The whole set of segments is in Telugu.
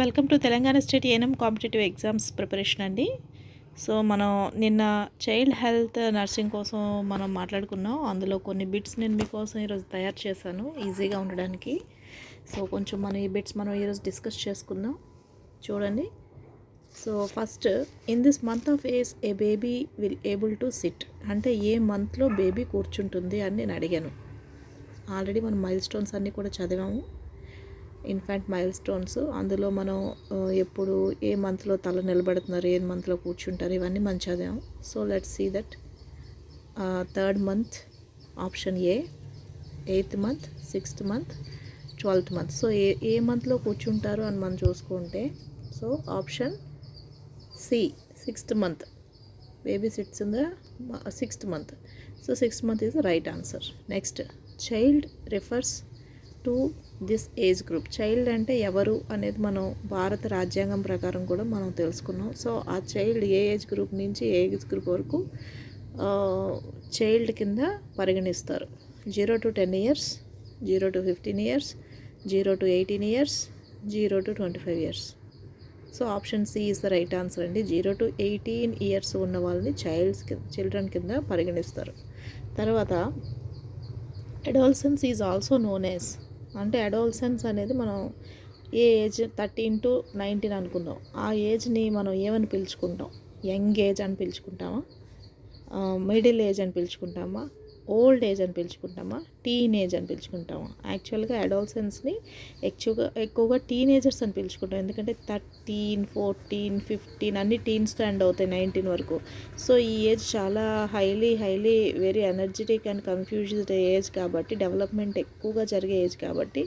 Welcome to Telangana state ANM competitive exams preparation అండి. సో మనం నిన్న చైల్డ్ హెల్త్ నర్సింగ్ కోసం మనం మాట్లాడుకున్నాం. అందులో కొన్ని బిట్స్ నేను మీకోసం ఈరోజు తయారు చేశాను ఈజీగా ఉండడానికి. సో కొంచెం మనం ఈ బిట్స్ మనం ఈరోజు డిస్కస్ చేసుకుందాం. చూడండి. So first, in this month of age A baby will able to SIT, అంటే ఏ మంత్లో బేబీ కూర్చుంటుంది అని నేను అడిగాను. ఆల్రెడీ మనం మైల్ స్టోన్స్ అన్నీ కూడా చదివాము. ఇన్ఫాంట్ మైల్ స్టోన్స్, అందులో మనం ఎప్పుడు ఏ మంత్లో తల నిలబెడుతున్నారు, ఏ మంత్లో కూర్చుంటారు, ఇవన్నీ మనం చదివాం. So let's see that. 3rd month option A, 8th month, 6th month, 12th month. So ఏ మంత్లో కూర్చుంటారు అని మనం చూసుకుంటే, so option C, 6th month. Baby sits in the 6th month. So 6th month is the right answer. Next, child refers to this age group. Child అంటే ఎవరు అనేది మనం భారత రాజ్యాంగం ప్రకారం కూడా మనం తెలుసుకున్నాం. సో ఆ చైల్డ్ ఏ ఏజ్ గ్రూప్ నుంచి ఏ ఏజ్ గ్రూప్ వరకు చైల్డ్ కింద పరిగణిస్తారు. 0 to 10 years, 0 to 15 years, 0 to 18 years, 0 to 25 years. So option C is the right answer అండి. 0 to 18 years ఉన్న వాళ్ళని చిల్డ్రన్ కింద పరిగణిస్తారు. తర్వాత adolescence is also known as, అంటే అడాలసెన్స్ అనేది మనం ఏ ఏజ్ 13 to 19 అనుకుందాం. ఆ ఏజ్ని మనం ఏమని పిలుచుకుంటాం? యంగ్ ఏజ్ అని పిలుచుకుంటామా, మిడిల్ ఏజ్ అని పిలుచుకుంటామా, ఓల్డ్ ఏజ్ అని పిలుచుకుంటామా, టీన్ ఏజ్ అని పిలుచుకుంటామా? యాక్చువల్గా అడాలసెన్స్ని ఎక్కువగా టీనేజర్స్ అని పిలుచుకుంటాం. ఎందుకంటే 13, 14, 15 అన్ని టీన్స్తో ఎండ్ అవుతాయి 19 వరకు. సో ఈ ఏజ్ చాలా highly very energetic and confused age కాబట్టి, డెవలప్మెంట్ ఎక్కువగా జరిగే ఏజ్ కాబట్టి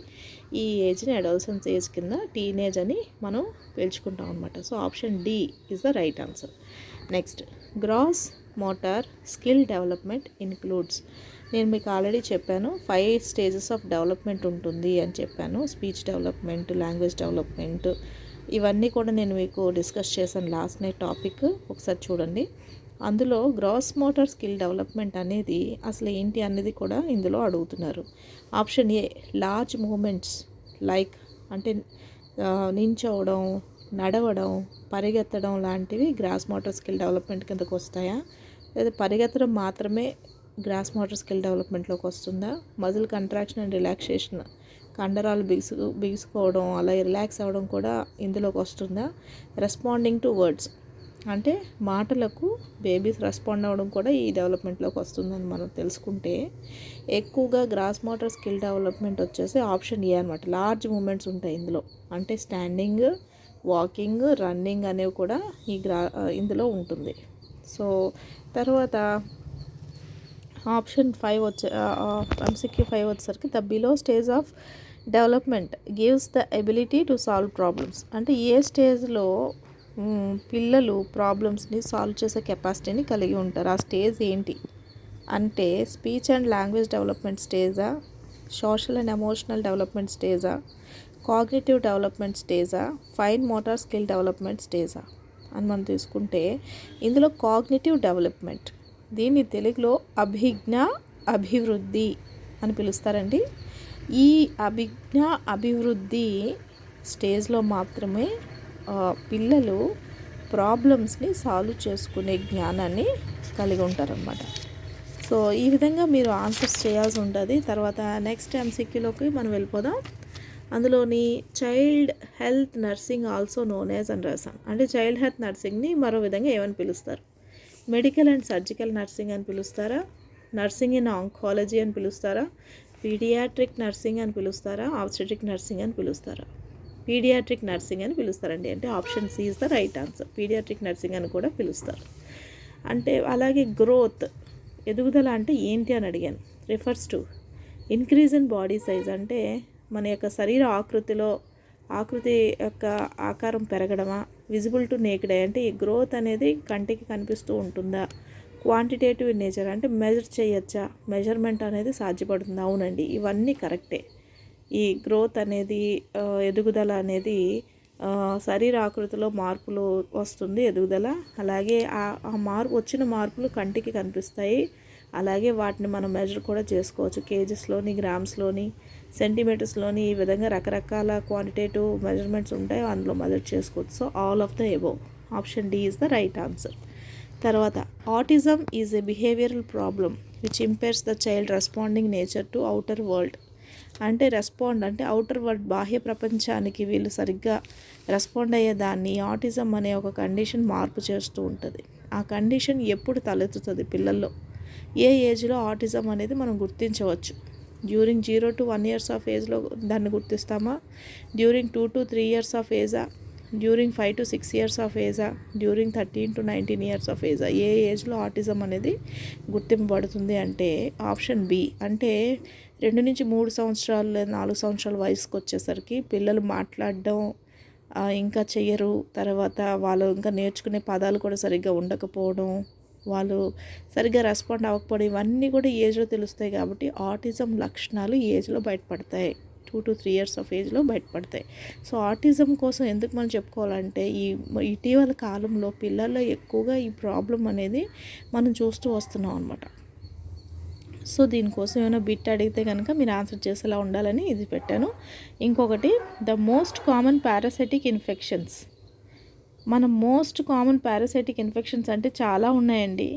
ఈ ఏజ్ని అడాలసెన్స్ ఏజ్ కింద టీనేజ్ అని మనం పిలుచుకుంటాం అనమాట. So option D is the right answer. Next, gross motor skill development includes. నేను మీకు ఆల్రెడీ చెప్పాను 5 stages ఆఫ్ డెవలప్మెంట్ ఉంటుంది అని చెప్పాను. స్పీచ్ డెవలప్మెంట్, లాంగ్వేజ్ డెవలప్మెంట్, ఇవన్నీ కూడా నేను మీకు డిస్కస్ చేశాను లాస్ట్ నైట్ టాపిక్. ఒకసారి చూడండి. అందులో గ్రాస్ మోటార్ స్కిల్ డెవలప్మెంట్ అనేది అసలు ఏంటి అనేది కూడా ఇందులో అడుగుతున్నారు. Option A, large movements like, అంటే నించోవడం, నడవడం, పరిగెత్తడం లాంటివి గ్రాస్ మోటార్ స్కిల్ డెవలప్మెంట్ కిందకు వస్తాయా, లేదా పరిగెత్తడం మాత్రమే గ్రాస్ మోటార్ స్కిల్ డెవలప్మెంట్లోకి వస్తుందా? మజిల్ కంట్రాక్షన్ అండ్ రిలాక్సేషన్, కండరాలు బిగుసుకోవడం, అలా రిలాక్స్ అవ్వడం కూడా ఇందులోకి వస్తుందా? రెస్పాండింగ్ టు వర్డ్స్, అంటే మాటలకు బేబీస్ రెస్పాండ్ అవ్వడం కూడా ఈ డెవలప్మెంట్లోకి వస్తుందని మనం తెలుసుకుంటే, ఎక్కువగా గ్రాస్ మోటార్ స్కిల్ డెవలప్మెంట్ వచ్చేసి ఆప్షన్ ఏ అనమాట. లార్జ్ మూమెంట్స్ ఉంటాయి ఇందులో, అంటే స్టాండింగ్, వాకింగ్, రన్నింగ్ అనేవి కూడా ఇందులో ఉంటుంది. సో తర్వాత ఆప్షన్ 5 MCQ 5 వచ్చేసరికి, the below stage of development gives the ability to solve problems, అంటే ఏ స్టేజ్లో పిల్లలు ప్రాబ్లమ్స్ని సాల్వ్ చేసే కెపాసిటీని కలిగి ఉంటారు, ఆ స్టేజ్ ఏంటి అంటే స్పీచ్ అండ్ లాంగ్వేజ్ డెవలప్మెంట్ స్టేజా, సోషల్ అండ్ ఎమోషనల్ డెవలప్మెంట్ స్టేజా, కాగ్నిటివ్ డెవలప్మెంట్ స్టేజా, ఫైన్ మోటార్ స్కిల్ డెవలప్మెంట్ స్టేజా అని మనం తీసుకుంటే, ఇందులో కాగ్నిటివ్ డెవలప్మెంట్, దీన్ని తెలుగులో అభిజ్ఞ అభివృద్ధి అని పిలుస్తారండి. ఈ అభిజ్ఞ అభివృద్ధి స్టేజ్లో మాత్రమే పిల్లలు ప్రాబ్లమ్స్ని సాల్వ్ చేసుకునే జ్ఞానాన్ని కలిగి ఉంటారన్నమాట. సో ఈ విధంగా మీరు ఆన్సర్స్ చేయాల్సి ఉంటుంది. తర్వాత నెక్స్ట్ MCQలోకి మనం వెళ్ళిపోదాం. అందులోని child health nursing also known as అని రాసాం. అంటే చైల్డ్ హెల్త్ నర్సింగ్ని మరో విధంగా ఏమని పిలుస్తారు? మెడికల్ అండ్ సర్జికల్ నర్సింగ్ అని పిలుస్తారా, నర్సింగ్ ఇన్ ఆంకాలజీ అని పిలుస్తారా, పీడియాట్రిక్ నర్సింగ్ అని పిలుస్తారా, ఆబ్స్టెట్రిక్ నర్సింగ్ అని పిలుస్తారా? పీడియాట్రిక్ నర్సింగ్ అని పిలుస్తారండి. అంటే option C is the right answer. Paediatric nursing అని కూడా పిలుస్తారు. అంటే అలాగే గ్రోత్, ఎదుగుదల అంటే ఏంటి అని అడిగాను. Refers to increase in body size, అంటే మన యొక్క శరీర ఆకృతి యొక్క ఆకారం పెరగడమా, విజిబుల్ టు నేకెడ్ ఐ, అంటే ఈ గ్రోత్ అనేది కంటికి కనిపిస్తూ ఉంటుందా, క్వాంటిటేటివ్ ఇన్ నేచర్, అంటే మెజర్ చేయొచ్చా, మెజర్మెంట్ అనేది సాధ్యపడుతుంది. అవునండి, ఇవన్నీ కరెక్టే. ఈ గ్రోత్ అనేది ఎదుగుదల అనేది శరీర ఆకృతిలో మార్పులు వస్తుంది ఎదుగుదల. అలాగే వచ్చిన మార్పులు కంటికి కనిపిస్తాయి. అలాగే వాటిని మనం మెజర్ కూడా చేసుకోవచ్చు, కేజెస్లోని, గ్రామ్స్లోని, సెంటీమీటర్స్లోని, ఈ విధంగా రకరకాల క్వాంటిటేటివ్ మెజర్మెంట్స్ ఉంటాయి, అందులో మెజర్ చేసుకోవచ్చు. So all of the above, option D is the right answer. తర్వాత autism is a behavioural problem which impairs the child responding nature to outer world. అంటే రెస్పాండ్ అంటే అవుటర్ వరల్డ్, బాహ్య ప్రపంచానికి వీళ్ళు సరిగ్గా రెస్పాండ్ అయ్యేదాన్ని ఆటిజం అనే ఒక కండిషన్ మార్పు చేస్తూ ఉంటుంది. ఆ కండిషన్ ఎప్పుడు తలెత్తుతుంది పిల్లల్లో, ఏ ఏజ్లో ఆటిజం అనేది మనం గుర్తించవచ్చు? డ్యూరింగ్ 0 to 1 years ఆఫ్ ఏజ్లో దాన్ని గుర్తిస్తామా? డ్యూరింగ్ 2 to 3 years ఆఫ్ ఏజా? డ్యూరింగ్ 5 to 6 years ఆఫ్ ఏజా? డ్యూరింగ్ 13 to 19 years ఆఫ్ ఏజా? ఏ ఏజ్లో ఆటిజం అనేది గుర్తింపబడుతుంది అంటే ఆప్షన్ బి. అంటే 2 నుంచి 3 సంవత్సరాలు లేదా 4 సంవత్సరాల వయసుకు వచ్చేసరికి పిల్లలు మాట్లాడడం ఇంకా చెయ్యరు. తర్వాత వాళ్ళు ఇంకా నేర్చుకునే పదాలు కూడా సరిగ్గా ఉండకపోవడం, వాళ్ళు సరిగ్గా రెస్పాండ్ అవ్వకపోవడం, ఇవన్నీ కూడా ఏజ్లో తెలుస్తాయి. కాబట్టి ఆటిజం లక్షణాలు ఈ ఏజ్లో బయటపడతాయి, 2 to 3 years ఆఫ్ ఏజ్లో బయటపడతాయి. సో ఆటిజం కోసం ఎందుకు మనం చెప్పుకోవాలంటే ఇటీవల కాలంలో పిల్లల్లో ఎక్కువగా ఈ ప్రాబ్లం అనేది మనం చూస్తూ వస్తున్నాం అనమాట. సో దీనికోసం ఏమైనా బిట్ అడిగితే కనుక మీరు ఆన్సర్ చేసేలా ఉండాలని ఇది పెట్టాను. ఇంకొకటి, the most common parasitic infections. మన మోస్ట్ కామన్ పారాసైటిక్ ఇన్ఫెక్షన్స్ అంటే చాలా ఉన్నాయండి.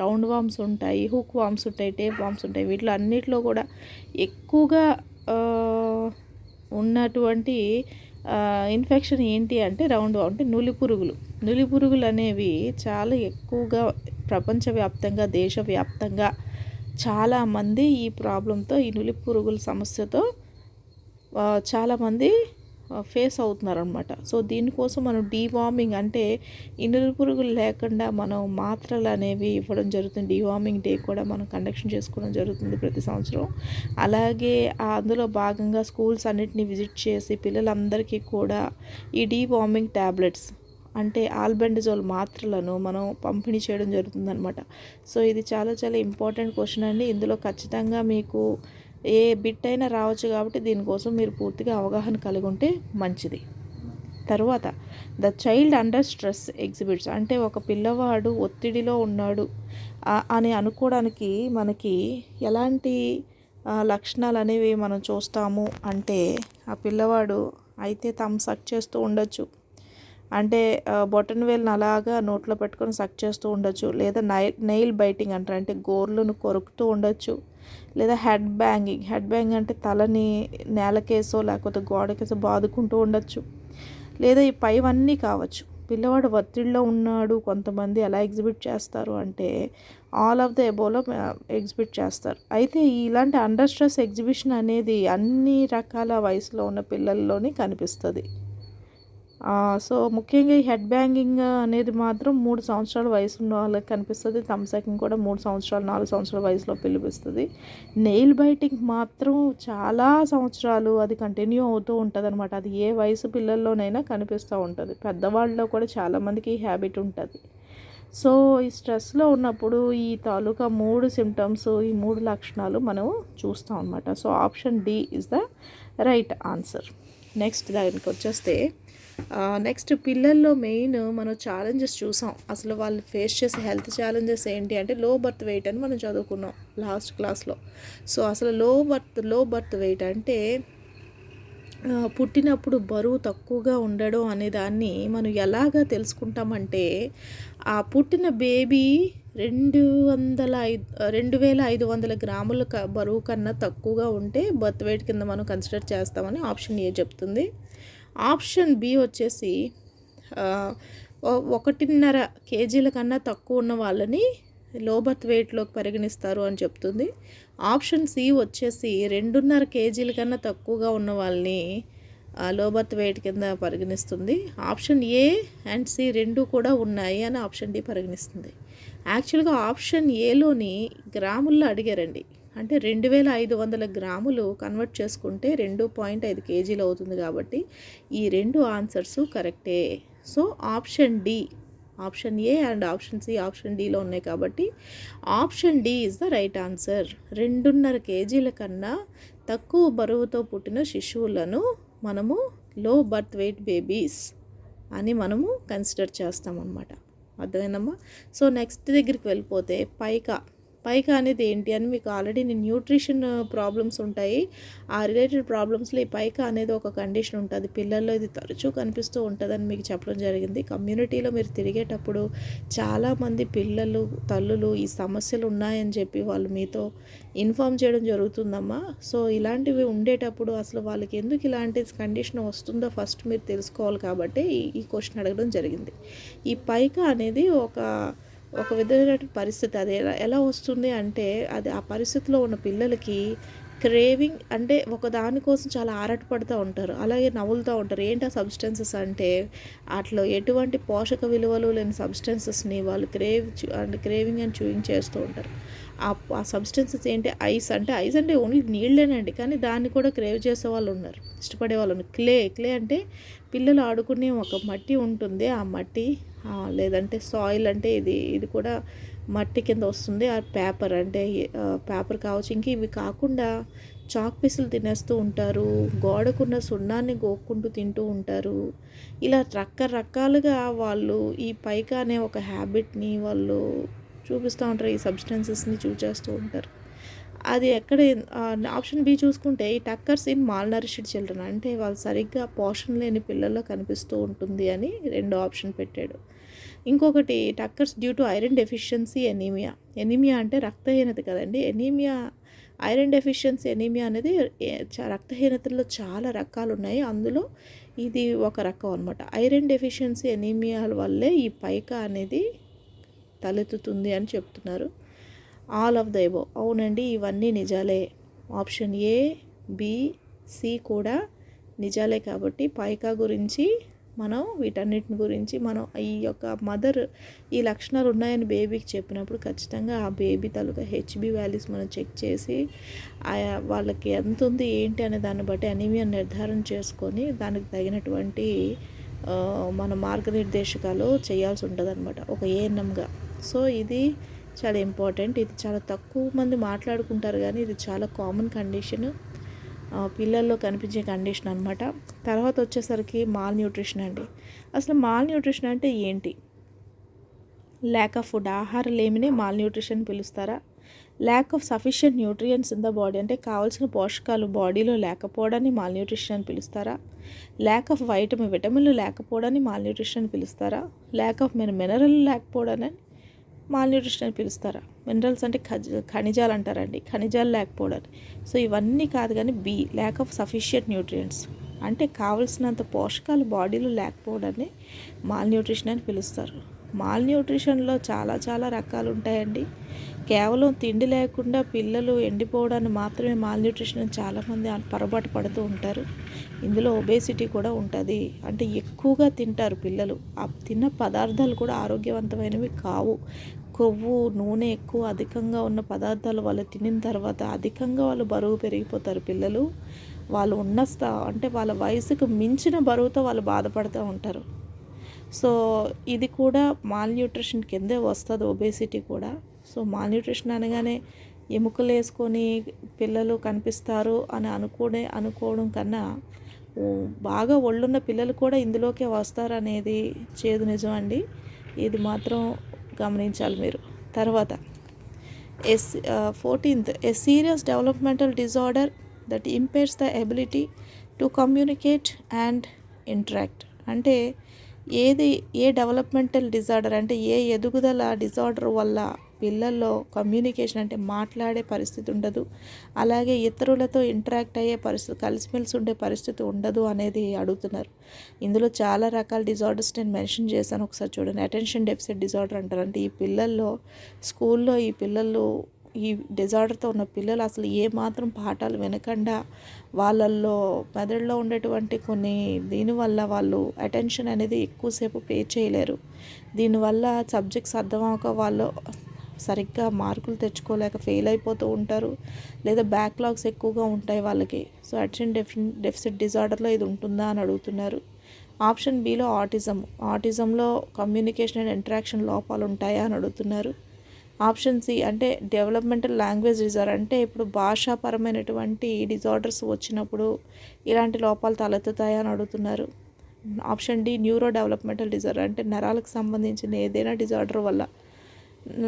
రౌండ్ వామ్స్ ఉంటాయి, హుక్ వామ్స్ ఉంటాయి, టేప్ వామ్స్ ఉంటాయి. వీటిలో అన్నిటిలో కూడా ఎక్కువగా ఉన్నటువంటి ఇన్ఫెక్షన్ ఏంటి అంటే రౌండ్ వామ్, అంటే నులిపురుగులు. నులిపురుగులు అనేవి చాలా ఎక్కువగా ప్రపంచవ్యాప్తంగా, దేశవ్యాప్తంగా చాలామంది ఈ ప్రాబ్లంతో, ఈ నులిపురుగుల సమస్యతో చాలామంది ఫేస్ అవుతున్నారు అనమాట. సో దీనికోసం మనం డీవార్మింగ్, అంటే ఈ నులిపురుగులు లేకుండా మనం మాత్రలు అనేవి ఇవ్వడం జరుగుతుంది. డీవార్మింగ్ డే కూడా మనం కండక్షన్ చేసుకోవడం జరుగుతుంది ప్రతి సంవత్సరం. అలాగే అందులో భాగంగా స్కూల్స్ అన్నిటిని విజిట్ చేసి పిల్లలందరికీ కూడా ఈ డీవార్మింగ్ ట్యాబ్లెట్స్, అంటే ఆల్బెండజోల్ మాత్రలను మనం పంపిణీ చేయడం జరుగుతుందనమాట. సో ఇది చాలా చాలా ఇంపార్టెంట్ క్వశ్చన్ అండి. ఇందులో ఖచ్చితంగా మీకు ఏ బిట్ అయినా రావచ్చు, కాబట్టి దీనికోసం మీరు పూర్తిగా అవగాహన కలిగి ఉంటే మంచిది. తర్వాత the child under stress exhibits, అంటే ఒక పిల్లవాడు ఒత్తిడిలో ఉన్నాడు అని అనుకోవడానికి మనకి ఎలాంటి లక్షణాలు అనేవి మనం చూస్తాము అంటే, ఆ పిల్లవాడు అయితే సక్ చేస్తూ ఉండొచ్చు, అంటే బొటన్ వేలుని అలాగా నోట్లో పెట్టుకొని సక్ చేస్తూ ఉండొచ్చు, లేదా నెయిల్ బైటింగ్ అంటారు, అంటే గోర్లను కొరుకుతూ ఉండొచ్చు, లేదా హెడ్ బ్యాంగింగ్ అంటే తలని నేలకేసో లేకపోతే గోడకేసో బాదుకుంటూ ఉండొచ్చు, లేదా ఈ పైవన్నీ కావచ్చు. పిల్లవాడు ఒత్తిడిలో ఉన్నాడు, కొంతమంది ఎలా ఎగ్జిబిట్ చేస్తారు అంటే ఆల్ ఆఫ్ ద ఎబోలో ఎగ్జిబిట్ చేస్తారు. అయితే ఇలాంటి అండర్ స్ట్రెస్ ఎగ్జిబిషన్ అనేది అన్ని రకాల వయసులో ఉన్న పిల్లల్లోనే కనిపిస్తుంది. సో ముఖ్యంగా ఈ హెడ్ బ్యాంగింగ్ అనేది మాత్రం 3 సంవత్సరాల వయసు ఉన్న వాళ్ళకి కనిపిస్తుంది. థమ్సకింగ్ కూడా 3 సంవత్సరాలు 4 సంవత్సరాల వయసులో పిలిపిస్తుంది. నెయిల్ బైటింగ్ మాత్రం చాలా సంవత్సరాలు అది కంటిన్యూ అవుతూ ఉంటుంది అనమాట. అది ఏ వయసు పిల్లల్లోనైనా కనిపిస్తూ ఉంటుంది. పెద్దవాళ్ళలో కూడా చాలామందికి ఈ హ్యాబిట్ ఉంటుంది. సో ఈ స్ట్రెస్లో ఉన్నప్పుడు ఈ తాలూకా 3 సిమ్టమ్స్, ఈ 3 లక్షణాలు మనం చూస్తాం అనమాట. So option D is the right answer. Next దానికి వచ్చేస్తే, నెక్స్ట్ పిల్లల్లో మెయిన్ మనం ఛాలెంజెస్ చూసాం. అసలు వాళ్ళు ఫేస్ చేసే హెల్త్ ఛాలెంజెస్ ఏంటి అంటే లో బర్త్ వెయిట్ అని మనం చదువుకున్నాం లాస్ట్ క్లాస్లో. సో అసలు లో బర్త్ వెయిట్ అంటే పుట్టినప్పుడు బరువు తక్కువగా ఉండడం అనే దాన్ని మనం ఎలాగా తెలుసుకుంటామంటే, ఆ పుట్టిన బేబీ 2500 గ్రాముల బరువు కన్నా తక్కువగా ఉంటే బర్త్ వెయిట్ కింద మనం కన్సిడర్ చేస్తామని ఆప్షన్ ఏ చెప్తుంది. ఆప్షన్ బి వచ్చేసి 1.5 కేజీల కన్నా తక్కువ ఉన్న వాళ్ళని లో బర్త్ వెయిట్లోకి పరిగణిస్తారు అని చెప్తుంది. ఆప్షన్ సి వచ్చేసి 2.5 కేజీల కన్నా తక్కువగా ఉన్న వాళ్ళని లో బర్త్ వెయిట్ కింద పరిగణిస్తుంది. ఆప్షన్ ఏ అండ్ సి రెండు కూడా ఉన్నాయి అని ఆప్షన్ డి పరిగణిస్తుంది. యాక్చువల్గా ఆప్షన్ ఏలోని గ్రాముల్లో అడిగారండి. అంటే 2500 గ్రాములు కన్వర్ట్ చేసుకుంటే 2.5 కేజీలు అవుతుంది. కాబట్టి ఈ 2 ఆన్సర్స్ కరెక్టే. So option D, option A and option C option డిలో ఉన్నాయి. కాబట్టి option D is the right answer. 2.5 కేజీల కన్నా తక్కువ బరువుతో పుట్టిన శిశువులను మనము లో బర్త్ వెయిట్ బేబీస్ అని మనము కన్సిడర్ చేస్తామన్నమాట. అర్థమైందమ్మా? సో నెక్స్ట్ దగ్గరికి వెళ్ళిపోతే పైకా పైకా అనేది ఏంటి అని మీకు ఆల్రెడీ నేను న్యూట్రిషన్ ప్రాబ్లమ్స్ ఉంటాయి. ఆ రిలేటెడ్ ప్రాబ్లమ్స్‌లో ఈ పైకా అనేది ఒక కండిషన్ ఉంటది. పిల్లల్లో ఇది తరచూ కనిపిస్తూ ఉంటదని మీకు చెప్పడం జరిగింది. కమ్యూనిటీలో మీరు తిరిగేటప్పుడు చాలామంది పిల్లలు, తల్లులు ఈ సమస్యలు ఉన్నాయని చెప్పి వాళ్ళు మీతో ఇన్ఫార్మ్ చేయడం జరుగుతుందమ్మా. సో, ఇలాంటివి ఉండేటప్పుడు అసలు వాళ్ళకి ఎందుకు ఇలాంటి కండిషన్ వస్తుందో ఫస్ట్ మీరు తెలుసుకోవాలి కాబట్టి ఈ క్వెషన్ అడగడం జరిగింది. ఈ పైకా అనేది ఒక విధమైన పరిస్థితి. అది ఎలా ఎలా వస్తుంది అంటే, అది ఆ పరిస్థితిలో ఉన్న పిల్లలకి క్రేవింగ్ అంటే ఒక దానికోసం చాలా ఆరాటపడుతూ ఉంటారు. అలాగే నములుతూ ఉంటారు. ఏంటి ఆ సబ్స్టెన్సెస్ అంటే, అట్లా ఎటువంటి పోషక విలువలు లేని సబ్స్టెన్సెస్‌ని వాళ్ళు క్రేవింగ్ అండ్ చూయింగ్ చేస్తూ ఉంటారు. ఆ సబ్స్టెన్సెస్ ఏంటి, ఐస్ అంటే ఓన్లీ నీళ్ళేనండి. కానీ దాన్ని కూడా క్రేవ్ చేసేవాళ్ళు ఉన్నారు. ఇష్టపడే వాళ్ళు ఉన్నారు. క్లే అంటే పిల్లలు ఆడుకునే ఒక మట్టి ఉంటుంది. ఆ మట్టి లేదంటే సాయిల్ అంటే ఇది కూడా మట్టి కింద వస్తుంది. ఆ పేపర్ అంటే పేపర్ కావచ్చు. ఇంక ఇవి కాకుండా చాక్ పీసులు తినేస్తూ ఉంటారు. గోడకున్న సున్నాన్ని గోక్కుంటూ తింటూ ఉంటారు. ఇలా రకరకాలుగా వాళ్ళు ఈ పైకా అనే ఒక హ్యాబిట్ని వాళ్ళు చూపిస్తూ ఉంటారు. ఈ సబ్స్టెన్సెస్ని చేస్తూ ఉంటారు. అది ఎక్కడ ఆప్షన్ బి చూసుకుంటే ఈ టక్కర్స్ ఇన్ మాల్ నరిష్డ్ చిల్డ్రన్ అంటే వాళ్ళు సరిగ్గా పోషణ లేని పిల్లల్లో కనిపిస్తూ ఉంటుంది అని రెండో ఆప్షన్ పెట్టాడు. ఇంకొకటి టక్కర్స్ due to iron deficiency anaemia అంటే రక్తహీనత కదండి. ఐరన్ డెఫిషియన్సీ ఎనీమియా అనేది రక్తహీనతలో చాలా రకాలు ఉన్నాయి. అందులో ఇది ఒక రకం అనమాట. ఐరన్ డెఫిషియన్సీ ఎనీమియా వల్లే ఈ పైకా అనేది తలెత్తుతుంది అని చెప్తున్నారు. ఆల్ ఆఫ్ ద ఎబోవ్ అవునండి, ఇవన్నీ నిజాలే. ఆప్షన్ ఏ, బి, సి కూడా నిజాలే. కాబట్టి పైకా గురించి మనం వీటన్నిటిని గురించి మనం ఈ యొక్క మదర్ ఈ లక్షణాలు ఉన్నాయని బేబీకి చెప్పినప్పుడు ఖచ్చితంగా ఆ బేబీ తాలూకా హెచ్బి వాల్యూస్ మనం చెక్ చేసి వాళ్ళకి ఎంత ఉంది ఏంటి అనే దాన్ని బట్టి అనీమియా నిర్ధారణ చేసుకొని దానికి తగినటువంటి మన మార్గనిర్దేశకాలు చేయాల్సి ఉంటుంది అనమాట ఒక ఏఎన్ఎంగా. సో ఇది చాలా ఇంపార్టెంట్. ఇది చాలా తక్కువ మంది మాట్లాడుకుంటారు కానీ ఇది చాలా కామన్ కండిషన్, పిల్లల్లో కనిపించే కండిషన్ అనమాట. తర్వాత వచ్చేసరికి మాల్ న్యూట్రిషన్ అండి. అసలు మాల్ న్యూట్రిషన్ అంటే ఏంటి? ల్యాక్ ఆఫ్ ఫుడ్, ఆహార లేమినే మాల్ న్యూట్రిషన్ పిలుస్తారా? Lack of sufficient nutrients in the body అంటే కావాల్సిన పోషకాలు బాడీలో లేకపోవడాన్ని మాల్ న్యూట్రిషన్ అని పిలుస్తారా? ల్యాక్ ఆఫ్ విటమిన్లు లేకపోవడాన్ని మాల్ న్యూట్రిషన్ అని పిలుస్తారా? ల్యాక్ ఆఫ్ మినరల్ లేకపోవడాన్ని మాల్ న్యూట్రిషన్ అని పిలుస్తారా? మినరల్స్ అంటే ఖనిజాలు అంటారండి, ఖనిజాలు లేకపోవడాన్ని. సో ఇవన్నీ కాదు కానీ B, lack of sufficient nutrients అంటే కావలసినంత పోషకాలు బాడీలో లేకపోవడాన్ని మాల్ న్యూట్రిషన్ అని పిలుస్తారు. మాల్ న్యూట్రిషన్లో చాలా చాలా రకాలు ఉంటాయండి. కేవలం తిండి లేకుండా పిల్లలు ఎండిపోవడాన్ని మాత్రమే మాల్ న్యూట్రిషన్ అని చాలామంది పొరపాటు పడుతూ ఉంటారు. ఇందులో ఒబేసిటీ కూడా ఉంటుంది. అంటే ఎక్కువగా తింటారు పిల్లలు. ఆ తిన్న పదార్థాలు కూడా ఆరోగ్యవంతమైనవి కావు. కొవ్వు, నూనె ఎక్కువ అధికంగా ఉన్న పదార్థాలు వాళ్ళు తినిన తర్వాత అధికంగా వాళ్ళు బరువు పెరిగిపోతారు పిల్లలు. వాళ్ళు అంటే వాళ్ళ వయసుకు మించిన బరువుతో వాళ్ళు బాధపడుతూ ఉంటారు. సో ఇది కూడా మాల్ న్యూట్రిషన్ కిందే వస్తుంది, ఒబేసిటీ కూడా. సో మాల్ న్యూట్రిషన్ అనగానే ఎముకలు వేసుకొని పిల్లలు కనిపిస్తారు అని అనుకోవడం కన్నా బాగా ఒళ్ళున్న పిల్లలు కూడా ఇందులోకే వస్తారనేది చేదు నిజం అండి. ఇది మాత్రం గమనించాలి మీరు. తర్వాత 14th A serious developmental disorder that ఇంపేర్స్ the ability to communicate and interact అంటే ఏ డెవలప్మెంటల్ డిజార్డర్ అంటే ఏ ఎదుగుదల డిజార్డర్ వల్ల పిల్లల్లో కమ్యూనికేషన్ అంటే మాట్లాడే పరిస్థితి ఉండదు, అలాగే ఇతరులతో ఇంటరాక్ట్ అయ్యే పరిస్థితి, కలిసిమెలిసి ఉండే పరిస్థితి ఉండదు అనేది అడుగుతున్నారు. ఇందులో చాలా రకాల డిజార్డర్స్ నేను మెన్షన్ చేశాను, ఒకసారి చూడండి. అటెన్షన్ డెఫిసిట్ డిజార్డర్ అంటారు. అంటే ఈ పిల్లల్లో స్కూల్లో ఈ డిజార్డర్తో ఉన్న పిల్లలు అసలు ఏమాత్రం పాఠాలు వినకుండా వాళ్ళల్లో మెదడులో ఉండేటువంటి దీనివల్ల వాళ్ళు అటెన్షన్ అనేది ఎక్కువసేపు పే చేయలేరు. దీనివల్ల సబ్జెక్ట్స్ అర్థం అవ్వక వాళ్ళు సరిగ్గా మార్కులు తెచ్చుకోలేక ఫెయిల్ అయిపోతూ ఉంటారు, లేదా బ్యాక్లాగ్స్ ఎక్కువగా ఉంటాయి వాళ్ళకి. సో అటెన్షన్ డెఫిసిట్ డిజార్డర్లో ఇది ఉంటుందా అని అడుగుతున్నారు. ఆప్షన్ బిలో ఆటిజంలో కమ్యూనికేషన్ అండ్ ఇంటరాక్షన్ లోపాలు ఉంటాయా అని అడుగుతున్నారు. ఆప్షన్ సి అంటే డెవలప్మెంటల్ లాంగ్వేజ్ డిజార్డర్ అంటే ఇప్పుడు భాషాపరమైనటువంటి డిజార్డర్స్ వచ్చినప్పుడు ఇలాంటి లోపాలు తలెత్తుతాయా అని అడుగుతున్నారు. Option D neuro developmental disorder అంటే నరాలకు సంబంధించిన ఏదైనా డిజార్డర్ వల్ల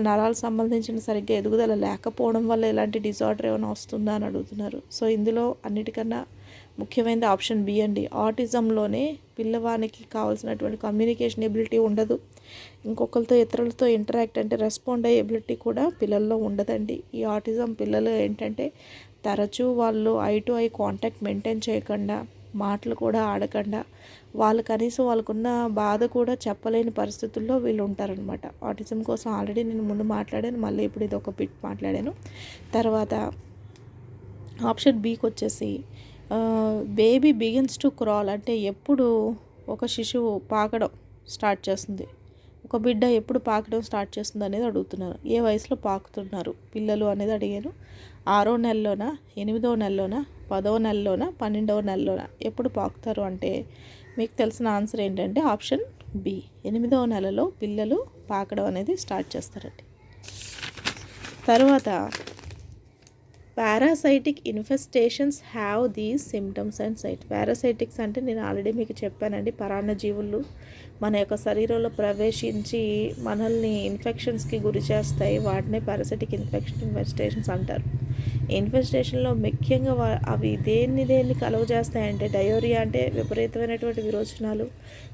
నరాలకు సంబంధించిన సరిగ్గా ఎదుగుదల లేకపోవడం వల్ల ఎలాంటి డిజార్డర్ ఏమైనా వస్తుందా అని అడుగుతున్నారు. సో ఇందులో అన్నిటికన్నా ముఖ్యమైనది ఆప్షన్ బి అండి. ఆటిజంలోనే పిల్లవానికి కావాల్సినటువంటి కమ్యూనికేషన్ ఎబిలిటీ ఉండదు. ఇంకొకరితో ఇతరులతో ఇంటరాక్ట్ అంటే రెస్పాండ్ అయ్యే ఎబిలిటీ కూడా పిల్లల్లో ఉండదండి. ఈ ఆటిజం పిల్లలు ఏంటంటే తరచూ వాళ్ళు I to eye contact maintain చేయకుండా, మాటలు కూడా ఆడకుండా, వాళ్ళు కనీసం వాళ్ళకున్న బాధ కూడా చెప్పలేని పరిస్థితుల్లో వీళ్ళు ఉంటారనమాట. ఆటిజం కోసం ఆల్రెడీ నేను ముందు మాట్లాడాను, మళ్ళీ ఇప్పుడు ఇది ఒక బిట్ మాట్లాడాను. తర్వాత ఆప్షన్ బీకి వచ్చేసి బేబీ బిగిన్స్ టు క్రాల్ అంటే ఎప్పుడు ఒక శిశువు పాకడం స్టార్ట్ చేస్తుంది, ఒక బిడ్డ ఎప్పుడు పాకడం స్టార్ట్ చేస్తుంది అనేది అడుగుతున్నారు. ఏ వయసులో పాకుతున్నారు పిల్లలు అనేది అడిగాను. 6వ నెలలోనా, 8వ నెలలోనా, 10వ నెలలోనా, 12వ నెలలోనా ఎప్పుడు పాకుతారు అంటే మీకు తెలిసిన ఆన్సర్ ఏంటంటే ఆప్షన్ బి, 8వ నెలలో పిల్లలు పాకడం అనేది స్టార్ట్ చేస్తారండి. తర్వాత parasitic infestations have these symptoms and sight. Parasitics అంటే నేను ఆల్రెడీ మీకు చెప్పానండి, పరాన్నజీవులు మన యొక్క శరీరంలో ప్రవేశించి మనల్ని ఇన్ఫెక్షన్స్కి గురి చేస్తాయి. వాటినే పారాసైటిక్ ఇన్ఫెస్టేషన్స్ అంటారు. ఇన్ఫెస్టేషన్లో ముఖ్యంగా అవి దేన్ని కలువ చేస్తాయంటే డయోరియా అంటే విపరీతమైనటువంటి విరోచనాలు,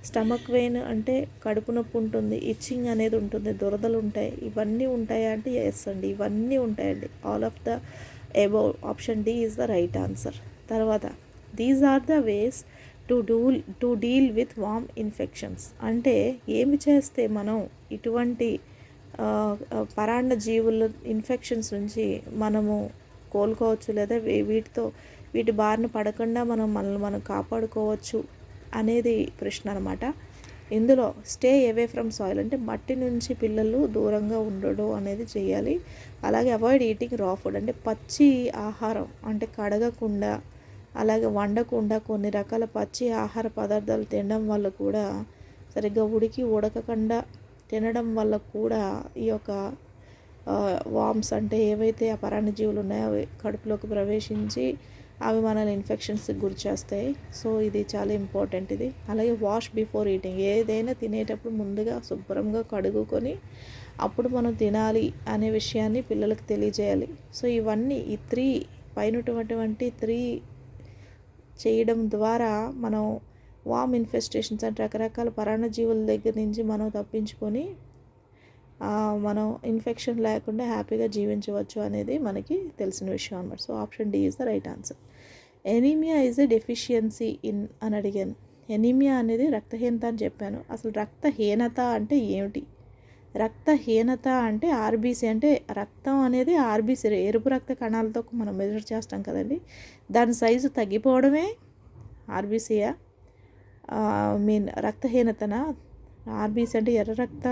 స్టమక్ వెయిన్ అంటే కడుపు నొప్పి ఉంటుంది, ఇచ్చింగ్ అనేది ఉంటుంది, దురదలు ఉంటాయి. ఇవన్నీ ఉంటాయా అంటే ఎస్ అండి, ఇవన్నీ ఉంటాయండి. All of the above option D is the right answer. తర్వాత these are the ways to deal with worm infections అంటే ఏమి చేస్తే మనం ఇటువంటి పరాన్న జీవుల ఇన్ఫెక్షన్స్ నుంచి మనము కోలుకోవచ్చు, లేదా వీటి బారిన పడకుండా మనల్ని మనం కాపాడుకోవచ్చు అనేది ప్రశ్న అనమాట. ఇందులో స్టే అవే ఫ్రమ్ సాయిల్ అంటే మట్టి నుంచి పిల్లలు దూరంగా ఉండడం అనేది చేయాలి. అలాగే అవాయిడ్ ఈటింగ్ రా ఫుడ్ అంటే పచ్చి ఆహారం అంటే కడగకుండా, అలాగే వండకుండా కొన్ని రకాల పచ్చి ఆహార పదార్థాలు తినడం వల్ల కూడా, సరిగ్గా ఉడకకుండా తినడం వల్ల కూడా ఈ యొక్క వామ్స్ అంటే ఏవైతే ఆ పరాన్నజీవులు ఉన్నాయో అవి కడుపులోకి ప్రవేశించి అవి మనల్ని ఇన్ఫెక్షన్స్కి గురి చేస్తాయి. సో ఇది చాలా ఇంపార్టెంట్ ఇది. అలాగే వాష్ బిఫోర్ ఈటింగ్, ఏదైనా తినేటప్పుడు ముందుగా శుభ్రంగా కడుగుకొని అప్పుడు మనం తినాలి అనే విషయాన్ని పిల్లలకు తెలియజేయాలి. సో ఇవన్నీ ఈ 3 పైనటువంటి 3 చేయడం ద్వారా మనం వామ్ ఇన్ఫెస్టేషన్స్ అంటే రకరకాల పరాన్నజీవుల దగ్గర నుంచి మనం తప్పించుకొని మనం ఇన్ఫెక్షన్ లేకుండా హ్యాపీగా జీవించవచ్చు అనేది మనకి తెలిసిన విషయం అన్నమాట. So option D is the right answer. Anaemia is a deficiency in అని అడిగాను. ఎనీమియా అనేది రక్తహీనత అని చెప్పాను. అసలు రక్తహీనత అంటే ఏమిటి? రక్తహీనత అంటే ఆర్బీసీ అంటే రక్తం అనేది ఆర్బీసీ ఎరుపు రక్త కణాలతో మనం మెజర్ చేస్తాం కదండి, దాని సైజు తగ్గిపోవడమే ఆర్బీసీయా రక్తహీనతనా? ఆర్బీసీ అంటే ఎర్ర రక్త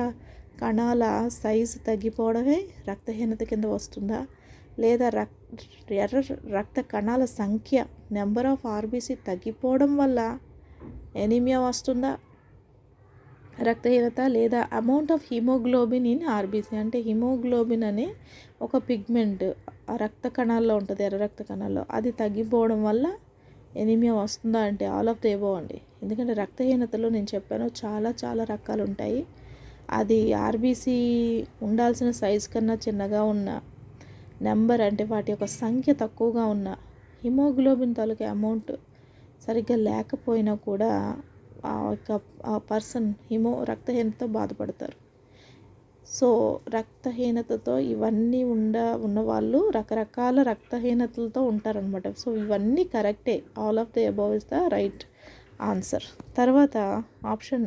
కణాల సైజు తగ్గిపోవడమే రక్తహీనత కింద వస్తుందా, లేదా ఎర్ర రక్త కణాల సంఖ్య నెంబర్ ఆఫ్ ఆర్బీసీ తగ్గిపోవడం వల్ల ఎనీమియా వస్తుందా రక్తహీనత, లేదా amount of haemoglobin in RBC అంటే హిమోగ్లోబిన్ అనే ఒక పిగ్మెంట్ ఆ రక్త కణాల్లో ఉంటుంది, ఎర్ర రక్త కణాల్లో, అది తగ్గిపోవడం వల్ల ఎనీమియా వస్తుందా అంటే ఆల్ ఆఫ్ ద అబోవ్ అండి. ఎందుకంటే రక్తహీనతలో నేను చెప్పాను చాలా రకాలు ఉంటాయి. అది ఆర్బీసీ ఉండాల్సిన సైజు కన్నా చిన్నగా ఉన్న నెంబర్ అంటే వాటి యొక్క సంఖ్య తక్కువగా ఉన్న హిమోగ్లోబిన్ తాలూకా అమౌంట్ సరిగ్గా లేకపోయినా కూడా ఆ పర్సన్ రక్తహీనతతో బాధపడతారు. సో రక్తహీనతతో ఇవన్నీ ఉన్న వాళ్ళు రకరకాల రక్తహీనతలతో ఉంటారనమాట. సో ఇవన్నీ కరెక్టే, all of the above is the right answer. తర్వాత ఆప్షన్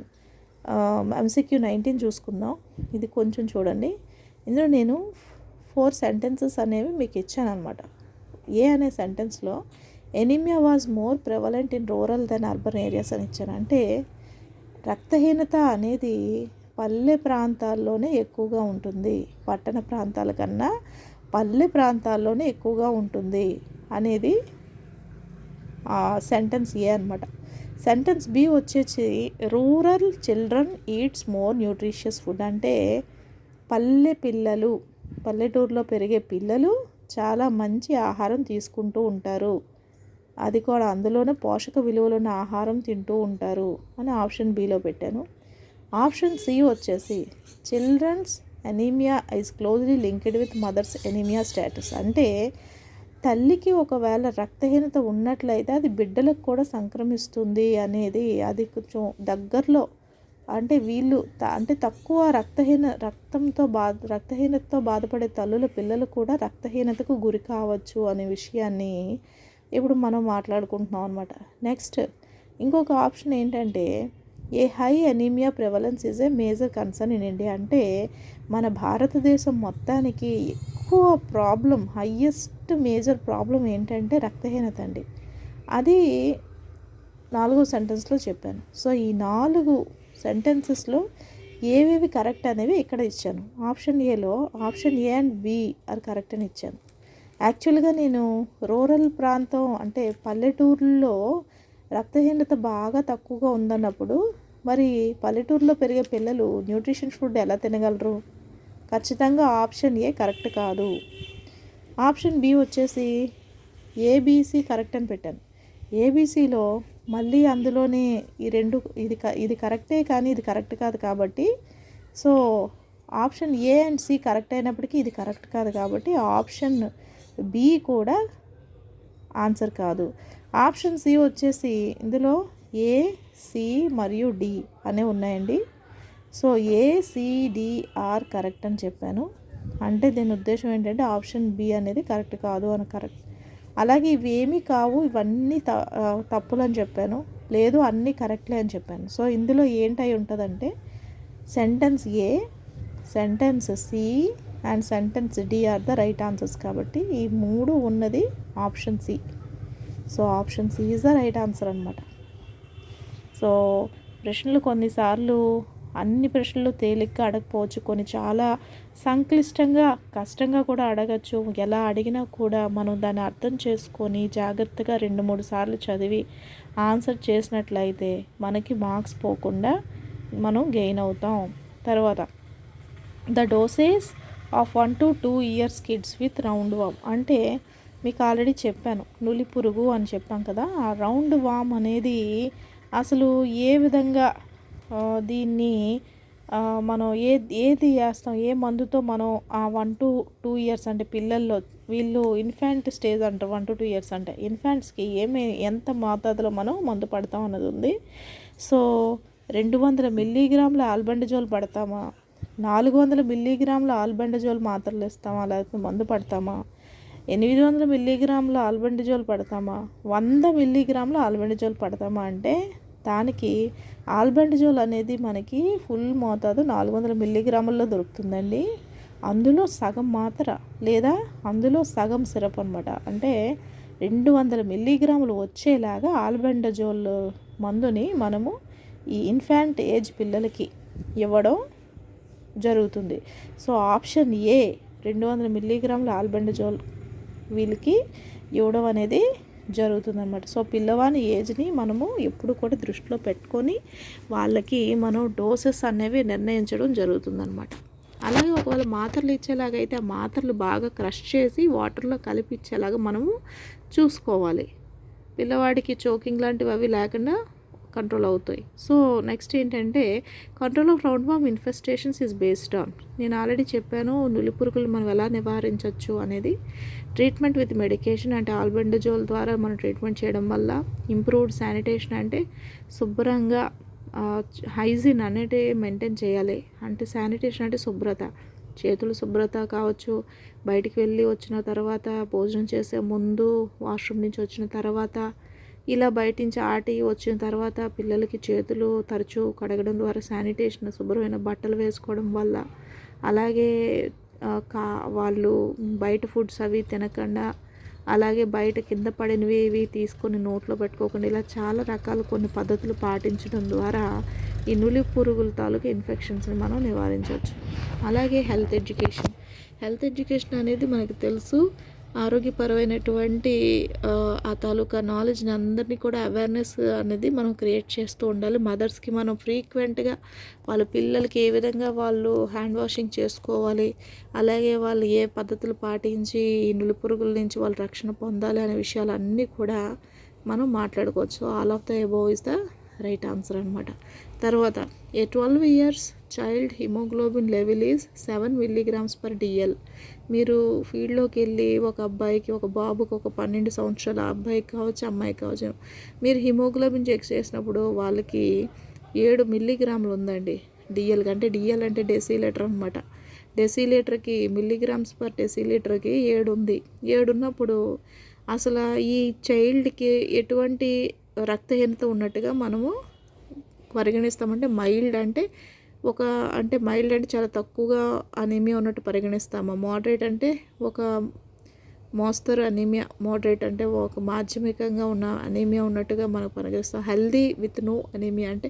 MCQ 19 చూసుకుందాం. ఇది కొంచెం చూడండి. ఇందులో నేను 4 సెంటెన్సెస్ అనేవి మీకు ఇచ్చాను అనమాట. ఏ అనే సెంటెన్స్లో anaemia was more prevalent in rural than urban areas అని ఇచ్చాను. అంటే రక్తహీనత అనేది పల్లె ప్రాంతాల్లోనే ఎక్కువగా ఉంటుంది, పట్టణ ప్రాంతాల కన్నా పల్లె ప్రాంతాల్లోనే ఎక్కువగా ఉంటుంది అనేది సెంటెన్స్ ఏ అనమాట. సెంటెన్స్ బి వచ్చేసి rural children eats more nutritious food అంటే పల్లెటూరులో పెరిగే పిల్లలు చాలా మంచి ఆహారం తీసుకుంటూ ఉంటారు, అది కూడా అందులోనే పోషక విలువలున్న ఆహారం తింటూ ఉంటారు అని ఆప్షన్ బిలో పెట్టాను. ఆప్షన్ సి వచ్చేసి children's anaemia is closely linked with mother's anaemia status. అంటే తల్లికి ఒకవేళ రక్తహీనత ఉన్నట్లయితే అది బిడ్డలకు కూడా సంక్రమిస్తుంది అనేది అది కొంచెం దగ్గరలో. అంటే వీళ్ళు అంటే తక్కువ రక్తహీనతతో బాధపడే తల్లుల పిల్లలు కూడా రక్తహీనతకు గురి కావచ్చు అనే విషయాన్ని ఇప్పుడు మనం మాట్లాడుకుంటున్నాం అనమాట. నెక్స్ట్ ఇంకొక ఆప్షన్ ఏంటంటే a high anaemia prevalence is a major concern in India. అంటే మన భారతదేశం మొత్తానికి ఎక్కువ ప్రాబ్లం, హయ్యెస్ట్ మేజర్ ప్రాబ్లం ఏంటంటే రక్తహీనత అండి. అది 4వ సెంటెన్స్లో చెప్పాను. సో ఈ 4 సెంటెన్సెస్లో ఏవేవి కరెక్ట్ అనేవి ఇక్కడ ఇచ్చాను. ఆప్షన్ ఏలో ఆప్షన్ ఏ అండ్ బి అది కరెక్ట్ అని ఇచ్చాను. యాక్చువల్గా నేను రూరల్ ప్రాంతం అంటే పల్లెటూరులో రక్తహీనత బాగా తక్కువగా ఉందన్నప్పుడు మరి పల్లెటూరులో పెరిగే పిల్లలు న్యూట్రిషన్ ఫుడ్ ఎలా తినగలరు? ఖచ్చితంగా ఆప్షన్ ఏ కరెక్ట్ కాదు. ఆప్షన్ బి వచ్చేసి ఏబీసీ కరెక్ట్ అని పెట్టాను. ఏబీసీలో మళ్ళీ అందులోనే ఈ రెండు ఇది కరెక్టే కానీ ఇది కరెక్ట్ కాదు కాబట్టి so option A and C correct అయినప్పటికీ ఇది కరెక్ట్ కాదు కాబట్టి ఆప్షన్ బి కూడా ఆన్సర్ కాదు. ఆప్షన్ సి వచ్చేసి ఇందులో ఏ, సి మరియు డి అనే ఉన్నాయండి. So A, C, D, are correct అని చెప్పాను. అంటే దీని ఉద్దేశం ఏంటంటే ఆప్షన్ బి అనేది కరెక్ట్ కాదు అని కరెక్ట్. అలాగే ఇవేమీ కావు, ఇవన్నీ తప్పులు అని చెప్పాను. లేదు అన్నీ కరెక్ట్లే అని చెప్పాను. సో ఇందులో ఏంటై ఉంటుందంటే sentence A, sentence C and sentence D are the right answers. కాబట్టి ఈ 3 ఉన్నది option C. So option C is the right answer అనమాట. సో ప్రశ్నలు కొన్నిసార్లు అన్ని ప్రశ్నలు తేలిగ్గా అడగకపోవచ్చు, కొన్ని చాలా సంక్లిష్టంగా కష్టంగా కూడా అడగచ్చు. ఎలా అడిగినా కూడా మనం దాన్ని అర్థం చేసుకొని జాగ్రత్తగా 2-3 సార్లు చదివి ఆన్సర్ చేసినట్లయితే మనకి మార్క్స్ పోకుండా మనం గెయిన్ అవుతాం. తర్వాత the dosage of 1 to 2 years kids with roundworm. అంటే మీకు ఆల్రెడీ చెప్పాను నులి పురుగు అని చెప్పాం కదా. ఆ రౌండ్ వామ్ అనేది అసలు ఏ విధంగా దీన్ని మనం ఏది వేస్తాం, ఏ మందుతో మనం ఆ 1 to 2 years అంటే పిల్లల్లో వీళ్ళు ఇన్ఫాంట్ స్టేజ్ అంటారు. 1 to 2 years అంటే ఇన్ఫాంట్స్కి ఎంత మోతాదులో మనం మందు పడతాం అన్నది ఉంది. సో 200 మిల్లీగ్రాముల ఆల్బెండజోల్ పడతామా, 400 మిల్లీగ్రాముల ఆల్బెండజోల్ మాత్రలు ఇస్తామా, లేకపోతే మందు పడతామా, 800 మిల్లీగ్రాముల ఆల్బెండజోల్ పడతామా, 100 మిల్లీగ్రాముల ఆల్బెండజోల్ పడతామా అంటే దానికి ఆల్బెండజోల్ అనేది మనకి ఫుల్ మోతాదు 400 మిల్లీగ్రాముల్లో దొరుకుతుందండి. అందులో సగం మాత్ర లేదా అందులో సగం సిరప్ అనమాట. అంటే 200 మిల్లీగ్రాములు వచ్చేలాగా ఆల్బెండజోల్ మందుని మనము ఈ ఇన్ఫాంట్ ఏజ్ పిల్లలకి ఇవ్వడం జరుగుతుంది. సో ఆప్షన్ ఏ 200 మిల్లీగ్రాముల ఆల్బెండజోల్ వీళ్ళకి ఇవ్వడం అనేది జరుగుతుందన్నమాట. సో పిల్లవాని ఏజ్ని మనము ఎప్పుడు కూడా దృష్టిలో పెట్టుకొని వాళ్ళకి మనం డోసెస్ అనేవి నిర్ణయించడం జరుగుతుందన్నమాట. అలాగే ఒకవేళ మాత్రలు ఇచ్చేలాగైతే ఆ మాత్రలు బాగా క్రష్ చేసి వాటర్లో కలిపి ఇచ్చేలాగా మనము చూసుకోవాలి. పిల్లవాడికి చోకింగ్ లాంటివి అవి లేకుండా కంట్రోల్ అవుతాయి. సో నెక్స్ట్ ఏంటంటే control of round warm infestations is based on, నేను ఆల్రెడీ చెప్పాను నులి పురుగులు మనం ఎలా నివారించవచ్చు అనేది. ట్రీట్మెంట్ విత్ మెడికేషన్ అంటే ఆల్బెండజోల్ ద్వారా మనం ట్రీట్మెంట్ చేయడం వల్ల. ఇంప్రూవ్డ్ శానిటేషన్ అంటే శుభ్రంగా హైజీన్ అనేది మెయింటైన్ చేయాలి. అంటే శానిటేషన్ అంటే శుభ్రత, చేతులు శుభ్రత కావచ్చు, బయటికి వెళ్ళి వచ్చిన తర్వాత, భోజనం చేసే ముందు, వాష్రూమ్ నుంచి వచ్చిన తర్వాత, ఇలా బయట నుంచి ఆటి వచ్చిన తర్వాత పిల్లలకి చేతులు తరచూ కడగడం ద్వారా శానిటేషన్, శుభ్రమైన బట్టలు వేసుకోవడం వల్ల. అలాగే వాళ్ళు బయట ఫుడ్స్ అవి తినకుండా, అలాగే బయట కింద పడినవి ఇవి తీసుకొని నోట్లో పెట్టుకోకుండా, ఇలా చాలా రకాల కొన్ని పద్ధతులు పాటించడం ద్వారా ఈ నులి పురుగుల తాలూకు ఇన్ఫెక్షన్స్ని మనం నివారించవచ్చు. అలాగే హెల్త్ ఎడ్యుకేషన్ అనేది మనకు తెలుసు, ఆరోగ్యపరమైనటువంటి ఆ తాలూకా నాలెడ్జ్ని అందరినీ కూడా అవేర్నెస్ అనేది మనం క్రియేట్ చేస్తూ ఉండాలి. మదర్స్కి మనం ఫ్రీక్వెంట్గా వాళ్ళ పిల్లలకి ఏ విధంగా వాళ్ళు హ్యాండ్ వాషింగ్ చేసుకోవాలి, అలాగే వాళ్ళు ఏ పద్ధతులు పాటించి ఈ నులి పురుగుల నుంచి వాళ్ళు రక్షణ పొందాలి అనే విషయాలన్నీ కూడా మనం మాట్లాడుకోవచ్చు. All of the above is the right answer అనమాట. తర్వాత ఏ 12 years child haemoglobin level is 7 mg/dl. మీరు ఫీల్డ్లోకి వెళ్ళి ఒక అబ్బాయికి, ఒక బాబుకి, ఒక 12 సంవత్సరాల అబ్బాయికి కావచ్చు, అమ్మాయికి కావచ్చు, మీరు హిమోగ్లోబిన్ చెక్ చేసినప్పుడు వాళ్ళకి 7 మిల్లీగ్రాములు ఉందండి డిఎల్. అంటే డిఎల్ అంటే డెసిలీటర్ అనమాట. డెసిలీటర్కి mg/dl 7 ఉంది. 7 ఉన్నప్పుడు అసలు ఈ చైల్డ్కి ఎటువంటి రక్తహీనత ఉన్నట్టుగా మనము పరిగణిస్తామంటే మైల్డ్ అంటే మైల్డ్ అంటే చాలా తక్కువగా అనీమియా ఉన్నట్టు పరిగణిస్తాము. మోడరేట్ అంటే ఒక మోస్తరు అనీమియా, మోడరేట్ అంటే ఒక మాధ్యమికంగా ఉన్న అనీమియా ఉన్నట్టుగా మనం పరిగణిస్తాం. హెల్దీ విత్ నో అనీమియా అంటే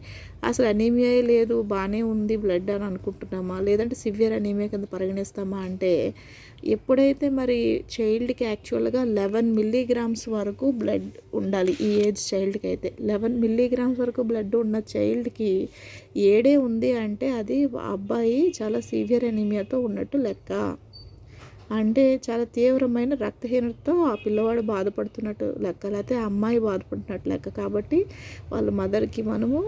అసలు అనీమియా లేదు, బాగానే ఉంది బ్లడ్ అని అనుకుంటున్నామా, లేదంటే సివియర్ అనీమియా కింద పరిగణిస్తామా అంటే ఎప్పుడైతే మరి చైల్డ్కి యాక్చువల్గా 11 మిల్లీగ్రామ్స్ వరకు బ్లడ్ ఉండాలి. ఈ ఏజ్ చైల్డ్కి అయితే 11 మిల్లీగ్రామ్స్ వరకు బ్లడ్ ఉన్న చైల్డ్కి 7 ఉంది అంటే అది అబ్బాయి చాలా సివియర్ అనీమియాతో ఉన్నట్టు లెక్క. అంటే చాలా తీవ్రమైన రక్తహీనతతో ఆ పిల్లవాడు బాధపడుతున్నట్టు లెక్క, లేకపోతే ఆ అమ్మాయి బాధపడుతున్నట్టు లెక్క. కాబట్టి వాళ్ళ మదర్కి మనము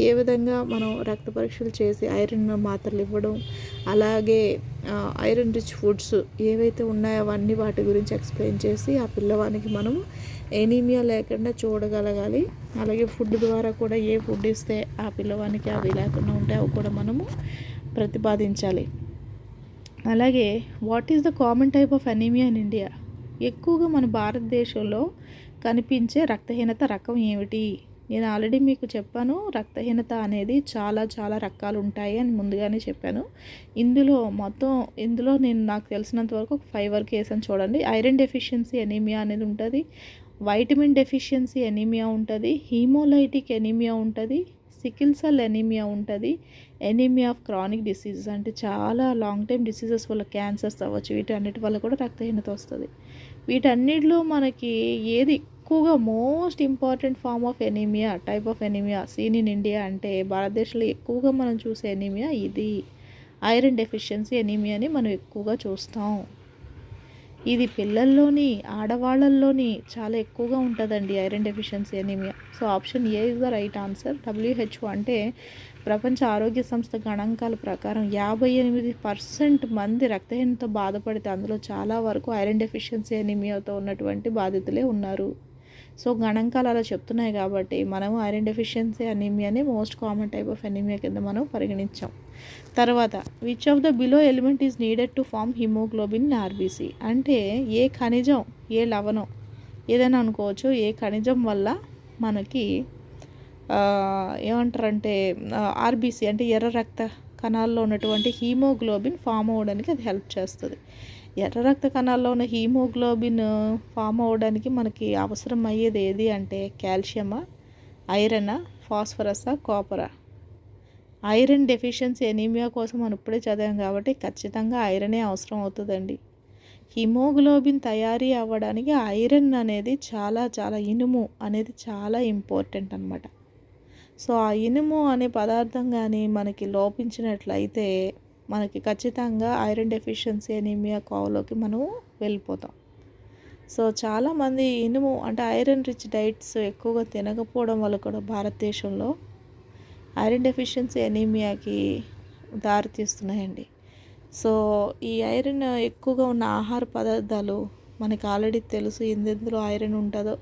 ఏ విధంగా మనం రక్త పరీక్షలు చేసి ఐరన్ మాత్రలు ఇవ్వడం, అలాగే ఐరన్ రిచ్ ఫుడ్స్ ఏవైతే ఉన్నాయో అవన్నీ వాటి గురించి ఎక్స్ప్లెయిన్ చేసి ఆ పిల్లవానికి మనము ఎనీమియా లేకుండా చూడగలగాలి. అలాగే ఫుడ్ ద్వారా కూడా ఏ ఫుడ్ ఇస్తే ఆ పిల్లవానికి అవి లేకుండా ఉంటే అవి కూడా మనము ప్రతిపాదించాలి. అలాగే what is the common type of anaemia in India? ఎక్కువగా మన భారతదేశంలో కనిపించే రక్తహీనత రకం ఏమిటి? నేను ఆల్రెడీ మీకు చెప్పాను, రక్తహీనత అనేది చాలా చాలా రకాలు ఉంటాయి అని ముందుగానే చెప్పాను. ఇందులో నేను నాకు తెలిసినంత వరకు ఒక 5 వరకు వేసాను చూడండి. ఐరన్ డెఫిషియన్సీ అనీమియా అనేది ఉంటుంది, వైటమిన్ డెఫిషియన్సీ అనీమియా ఉంటుంది, హీమోలైటిక్ అనీమియా ఉంటుంది, సికిల్ సెల్ అనీమియా ఉంటుంది, ఎనీమియా ఆఫ్ క్రానిక్ డిసీజెస్ అంటే చాలా లాంగ్ టైమ్ డిసీజెస్ వల్ల క్యాన్సర్స్ అవ్వచ్చు, వీటన్నిటి వల్ల కూడా రక్తహీనత వస్తుంది. వీటన్నిటిలో మనకి ఏది ఎక్కువగా most important form of anaemia, type of anaemia seen in India అంటే భారతదేశంలో ఎక్కువగా మనం చూసే ఎనీమియా ఇది ఐరన్ డెఫిషియన్సీ ఎనీమియాని మనం ఎక్కువగా చూస్తాం. ఇది పిల్లల్లోని, ఆడవాళ్ళల్లోని చాలా ఎక్కువగా ఉంటుందండి iron deficiency anaemia. So option A is the right answer. WHO అంటే ప్రపంచ ఆరోగ్య సంస్థ గణాంకాల ప్రకారం 58% మంది రక్తహీనతతో బాధపడితే అందులో చాలా వరకు ఐరన్ డెఫిషియన్సీ ఎనీమియాతో ఉన్నటువంటి బాధితులే ఉన్నారు. సో గణాంకాలు అలా చెప్తున్నాయి కాబట్టి మనం ఐరన్ డెఫిషియన్సీ అనీమియాని most common type of anaemia కింద మనం పరిగణించాం. తర్వాత which of the below element is needed to form haemoglobin in RBC అంటే ఏ ఖనిజం, ఏ లవణం ఏదైనా అనుకోవచ్చు, ఏ ఖనిజం వల్ల మనకి ఏమంటారంటే ఆర్బీసీ అంటే ఎర్ర రక్త కణాల్లో ఉన్నటువంటి హీమోగ్లోబిన్ ఫామ్ అవ్వడానికి అది హెల్ప్ చేస్తుంది. ఎర్ర రక్త కణాల్లో ఉన్న హీమోగ్లోబిన్ ఫామ్ అవ్వడానికి మనకి అవసరం అయ్యేది ఏది అంటే కాల్షియమా, ఐరనా, ఫాస్ఫరసా, కాపరా? ఐరన్ డెఫిషియన్సీ ఎనీమియా కోసం మనం ఇప్పుడే చదివాం కాబట్టి ఖచ్చితంగా ఐరనే అవసరం అవుతుందండి. హిమోగ్లోబిన్ తయారీ అవ్వడానికి ఐరన్ అనేది చాలా చాలా ఇనుము అనేది చాలా ఇంపార్టెంట్ అనమాట. సో ఆ ఇనుము అనే పదార్థం కానీ మనకి లోపించినట్లయితే మనకి ఖచ్చితంగా ఐరన్ డెఫిషియన్సీ ఎనీమియా కోవలోకి మనం వెళ్ళిపోతాం. సో చాలామంది ఇనుము అంటే ఐరన్ రిచ్ డైట్స్ ఎక్కువగా తినకపోవడం వల్ల కూడా భారతదేశంలో ఐరన్ డెఫిషియన్సీ ఎనీమియాకి దారితీస్తున్నాయండి. సో ఈ ఐరన్ ఎక్కువగా ఉన్న ఆహార పదార్థాలు మనకి ఆల్రెడీ తెలుసు ఎందులో ఐరన్ ఉంటుందో,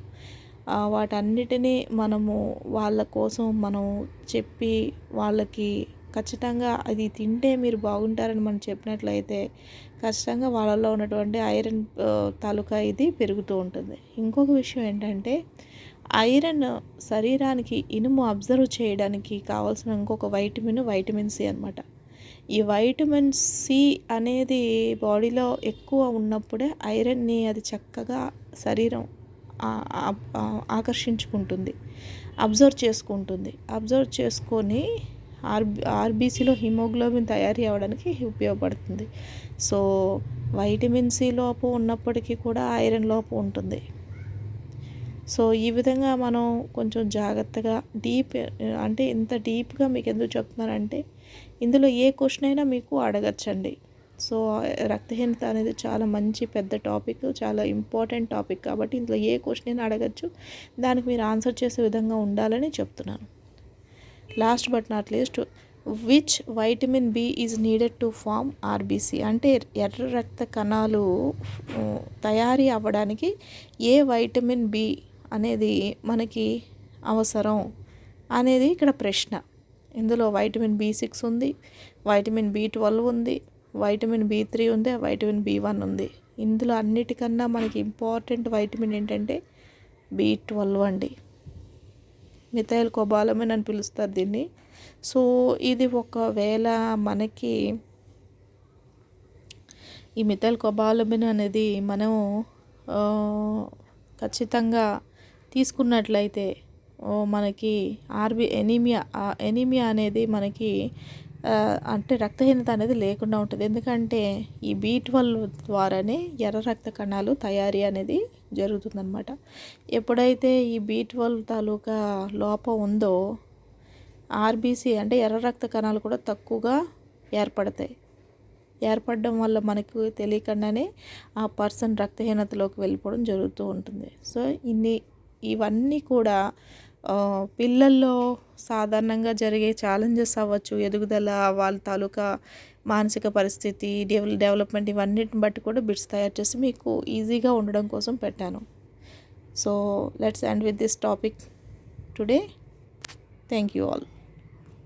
వాటన్నిటినీ మనము వాళ్ళ కోసం మనం చెప్పి వాళ్ళకి ఖచ్చితంగా అది తింటే మీరు బాగుంటారని మనం చెప్పినట్లయితే ఖచ్చితంగా వాళ్ళలో ఉన్నటువంటి ఐరన్ తాలూకా ఇది పెరుగుతూ ఉంటుంది. ఇంకొక విషయం ఏంటంటే ఐరన్ శరీరానికి ఇనుము అబ్జర్వ్ చేయడానికి కావాల్సిన ఇంకొక వైటమిన్ సి అనమాట. ఈ వైటమిన్ సి అనేది బాడీలో ఎక్కువ ఉన్నప్పుడే ఐరన్ని అది చక్కగా శరీరం ఆకర్షించుకుంటుంది, అబ్జర్వ్ చేసుకొని ఆర్బీసీలో హిమోగ్లోబిన్ తయారీ అవ్వడానికి ఉపయోగపడుతుంది. సో వైటమిన్ సి లోపం ఉన్నప్పటికీ కూడా ఐరన్ లోపం ఉంటుంది. సో ఈ విధంగా మనం కొంచెం జాగ్రత్తగా ఇంత డీప్గా మీకు ఎందుకు చెప్తున్నానంటే ఇందులో ఏ క్వశ్చన్ అయినా మీకు అడగచ్చండి. సో రక్తహీనత అనేది చాలా మంచి పెద్ద టాపిక్, చాలా ఇంపార్టెంట్ టాపిక్. కాబట్టి ఇందులో ఏ క్వశ్చన్ అడగచ్చు, దానికి మీరు ఆన్సర్ చేసే విధంగా ఉండాలని చెప్తున్నాను. Last but not least, which vitamin B is needed to form RBC? అంటే ఎర్ర రక్త కణాలు తయారీ అవ్వడానికి ఏ వైటమిన్ బి అనేది మనకి అవసరం అనేది ఇక్కడ ప్రశ్న. ఇందులో వైటమిన్ బి6 ఉంది, వైటమిన్ బి12 ఉంది, వైటమిన్ బి3 ఉంది, వైటమిన్ బి1 ఉంది. ఇందులో అన్నిటికన్నా మనకి ఇంపార్టెంట్ వైటమిన్ ఏంటంటే బి12 అండి. మిథైల్ కోబాలమిన్ అని పిలుస్తారు దీన్ని. సో ఇది ఒకవేళ మనకి ఈ మిథైల్ కోబాలమిన్ అనేది మనం ఖచ్చితంగా తీసుకున్నట్లయితే మనకి ఎనీమియా అనేది మనకి అంటే రక్తహీనత అనేది లేకుండా ఉంటుంది. ఎందుకంటే ఈ బి12 ద్వారానే ఎర్ర రక్త కణాలు తయారీ అనేది జరుగుతుందన్నమాట. ఎప్పుడైతే ఈ బి12 తాలూకా లోపం ఉందో ఆర్బీసీ అంటే ఎర్ర రక్త కణాలు కూడా తక్కువగా ఏర్పడడం వల్ల మనకు తెలియకుండానే ఆ పర్సన్ రక్తహీనతలోకి వెళ్ళిపోవడం జరుగుతూ ఉంటుంది. సో ఇవన్నీ కూడా పిల్లల్లో సాధారణంగా జరిగే ఛాలెంజెస్ అవ్వచ్చు, ఎదుగుదల, వాళ్ళ తాలూకా మానసిక పరిస్థితి, డెవలప్మెంట్, ఇవన్నిటిని బట్టి కూడా బిట్స్ తయారు చేసి మీకు ఈజీగా ఉండడం కోసం పెట్టాను. So let's end with this topic today. Thank you all.